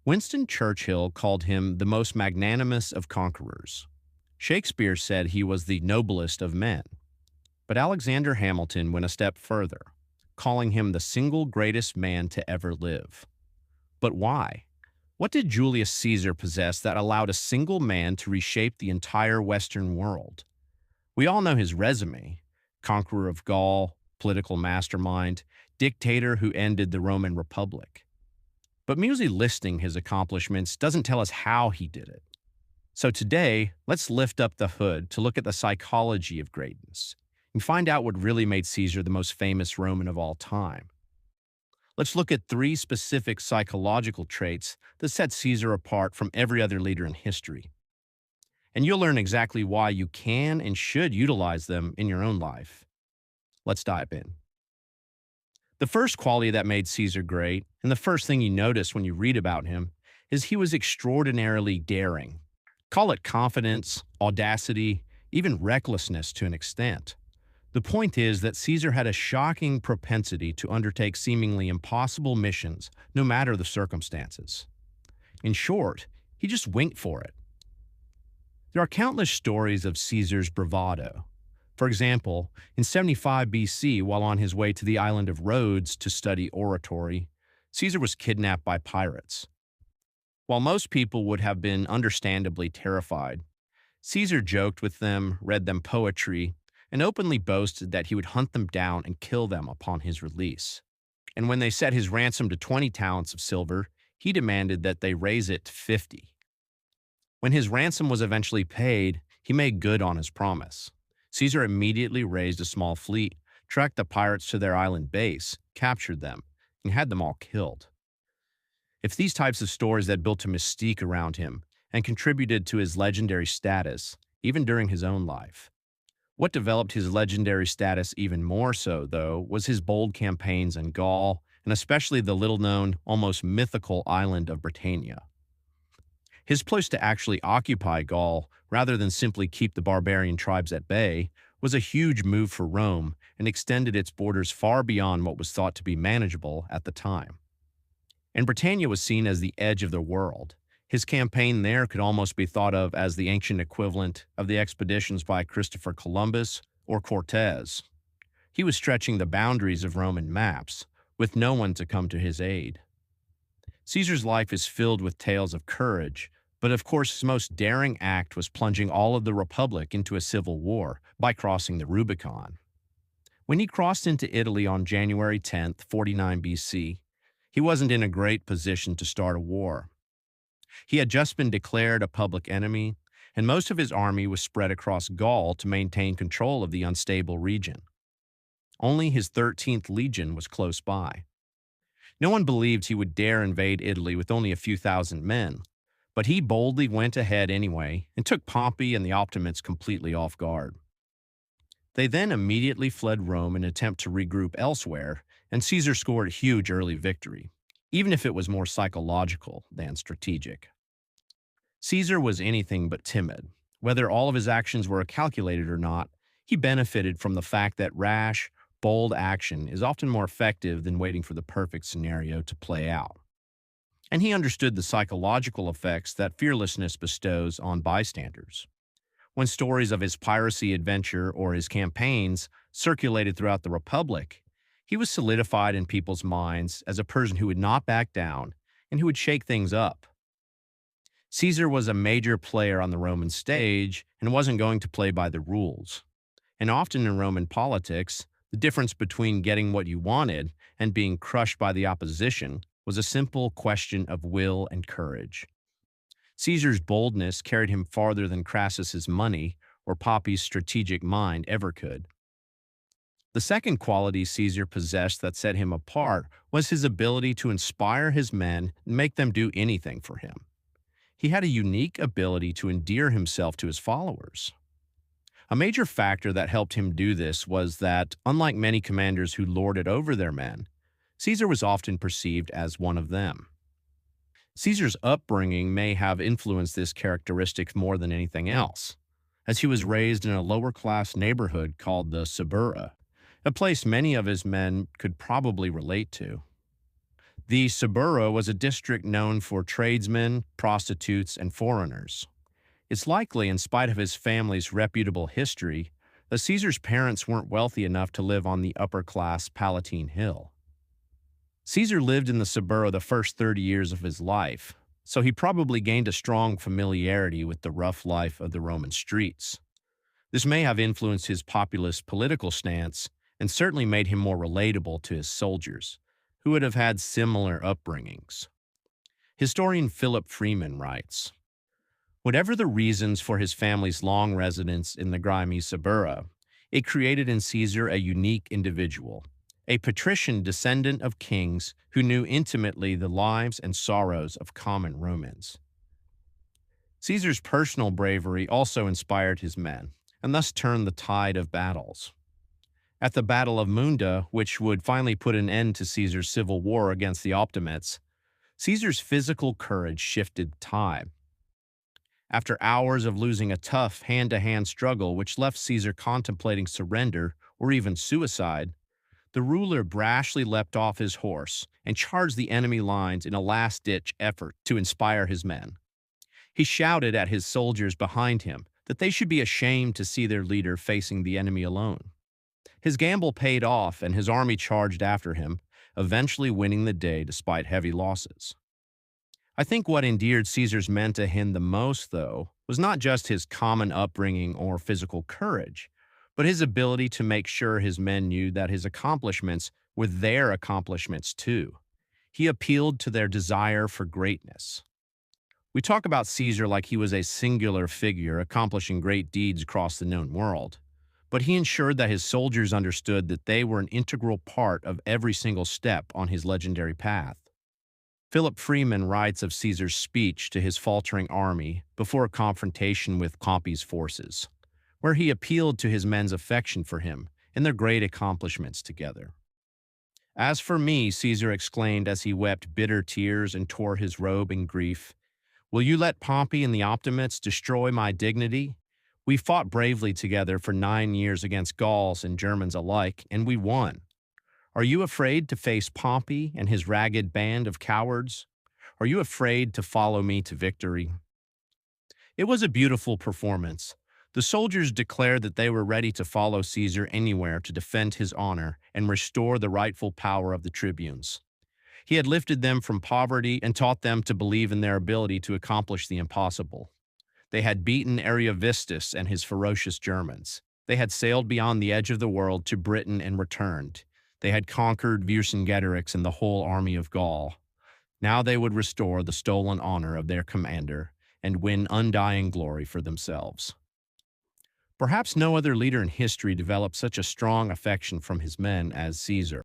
Winston Churchill called him the most magnanimous of conquerors. Shakespeare said he was the noblest of men. But Alexander Hamilton went a step further, calling him the single greatest man to ever live. But why? What did Julius Caesar possess that allowed a single man to reshape the entire Western world? We all know his resume: conqueror of Gaul, political mastermind, dictator who ended the Roman Republic. But merely listing his accomplishments doesn't tell us how he did it. So today, let's lift up the hood to look at the psychology of greatness and find out what really made Caesar the most famous Roman of all time. Let's look at three specific psychological traits that set Caesar apart from every other leader in history. And you'll learn exactly why you can and should utilize them in your own life. Let's dive in. The first quality that made Caesar great, and the first thing you notice when you read about him, is he was extraordinarily daring. Call it confidence, audacity, even recklessness to an extent. The point is that Caesar had a shocking propensity to undertake seemingly impossible missions, no matter the circumstances. In short, he just went for it. There are countless stories of Caesar's bravado. For example, in 75 BC, while on his way to the island of Rhodes to study oratory, Caesar was kidnapped by pirates. While most people would have been understandably terrified, Caesar joked with them, read them poetry, and openly boasted that he would hunt them down and kill them upon his release. And when they set his ransom to 20 talents of silver, he demanded that they raise it to 50. When his ransom was eventually paid, he made good on his promise. Caesar immediately raised a small fleet, tracked the pirates to their island base, captured them, and had them all killed. It's these types of stories that built a mystique around him and contributed to his legendary status, even during his own life. What developed his legendary status even more so, though, was his bold campaigns in Gaul, and especially the little-known, almost mythical island of Britannia. His push to actually occupy Gaul, rather than simply keep the barbarian tribes at bay, was a huge move for Rome and extended its borders far beyond what was thought to be manageable at the time. And Britannia was seen as the edge of the world. His campaign there could almost be thought of as the ancient equivalent of the expeditions by Christopher Columbus or Cortez. He was stretching the boundaries of Roman maps, with no one to come to his aid. Caesar's life is filled with tales of courage, but of course his most daring act was plunging all of the Republic into a civil war by crossing the Rubicon. When he crossed into Italy on January 10th, 49 BC, he wasn't in a great position to start a war. He had just been declared a public enemy, and most of his army was spread across Gaul to maintain control of the unstable region. Only his 13th legion was close by. No one believed he would dare invade Italy with only a few thousand men, but he boldly went ahead anyway and took Pompey and the Optimates completely off guard. They then immediately fled Rome in an attempt to regroup elsewhere, and Caesar scored a huge early victory, even if it was more psychological than strategic. Caesar was anything but timid. Whether all of his actions were calculated or not, he benefited from the fact that rash, bold action is often more effective than waiting for the perfect scenario to play out. And he understood the psychological effects that fearlessness bestows on bystanders. When stories of his piracy adventure or his campaigns circulated throughout the Republic, he was solidified in people's minds as a person who would not back down and who would shake things up. Caesar was a major player on the Roman stage and wasn't going to play by the rules. And often in Roman politics, the difference between getting what you wanted and being crushed by the opposition was a simple question of will and courage. Caesar's boldness carried him farther than Crassus's money or Pompey's strategic mind ever could. The second quality Caesar possessed that set him apart was his ability to inspire his men and make them do anything for him. He had a unique ability to endear himself to his followers. A major factor that helped him do this was that, unlike many commanders who lorded over their men, Caesar was often perceived as one of them. Caesar's upbringing may have influenced this characteristic more than anything else, as he was raised in a lower-class neighborhood called the Suburra, a place many of his men could probably relate to. The Suburra was a district known for tradesmen, prostitutes, and foreigners. It's likely, in spite of his family's reputable history, that Caesar's parents weren't wealthy enough to live on the upper-class Palatine Hill. Caesar lived in the Suburra the first 30 years of his life, so he probably gained a strong familiarity with the rough life of the Roman streets. This may have influenced his populist political stance and certainly made him more relatable to his soldiers, who would have had similar upbringings. Historian Philip Freeman writes, whatever the reasons for his family's long residence in the grimy Suburra, it created in Caesar a unique individual, a patrician descendant of kings who knew intimately the lives and sorrows of common Romans. Caesar's personal bravery also inspired his men, and thus turned the tide of battles. At the Battle of Munda, which would finally put an end to Caesar's civil war against the Optimates, Caesar's physical courage shifted the tide. After hours of losing a tough hand-to-hand struggle which left Caesar contemplating surrender or even suicide, the ruler brashly leapt off his horse and charged the enemy lines in a last-ditch effort to inspire his men. He shouted at his soldiers behind him that they should be ashamed to see their leader facing the enemy alone. His gamble paid off, and his army charged after him, eventually winning the day despite heavy losses. I think what endeared Caesar's men to him the most, though, was not just his common upbringing or physical courage, but his ability to make sure his men knew that his accomplishments were their accomplishments too. He appealed to their desire for greatness. We talk about Caesar like he was a singular figure accomplishing great deeds across the known world, but he ensured that his soldiers understood that they were an integral part of every single step on his legendary path. Philip Freeman writes of Caesar's speech to his faltering army before a confrontation with Pompey's forces, where he appealed to his men's affection for him and their great accomplishments together. "As for me," Caesar exclaimed as he wept bitter tears and tore his robe in grief, "will you let Pompey and the Optimates destroy my dignity? We fought bravely together for 9 years against Gauls and Germans alike, and we won. Are you afraid to face Pompey and his ragged band of cowards? Are you afraid to follow me to victory?" It was a beautiful performance. The soldiers declared that they were ready to follow Caesar anywhere to defend his honor and restore the rightful power of the tribunes. He had lifted them from poverty and taught them to believe in their ability to accomplish the impossible. They had beaten Ariovistus and his ferocious Germans. They had sailed beyond the edge of the world to Britain and returned. They had conquered Vercingetorix and the whole army of Gaul. Now they would restore the stolen honor of their commander and win undying glory for themselves. Perhaps no other leader in history developed such a strong affection from his men as Caesar.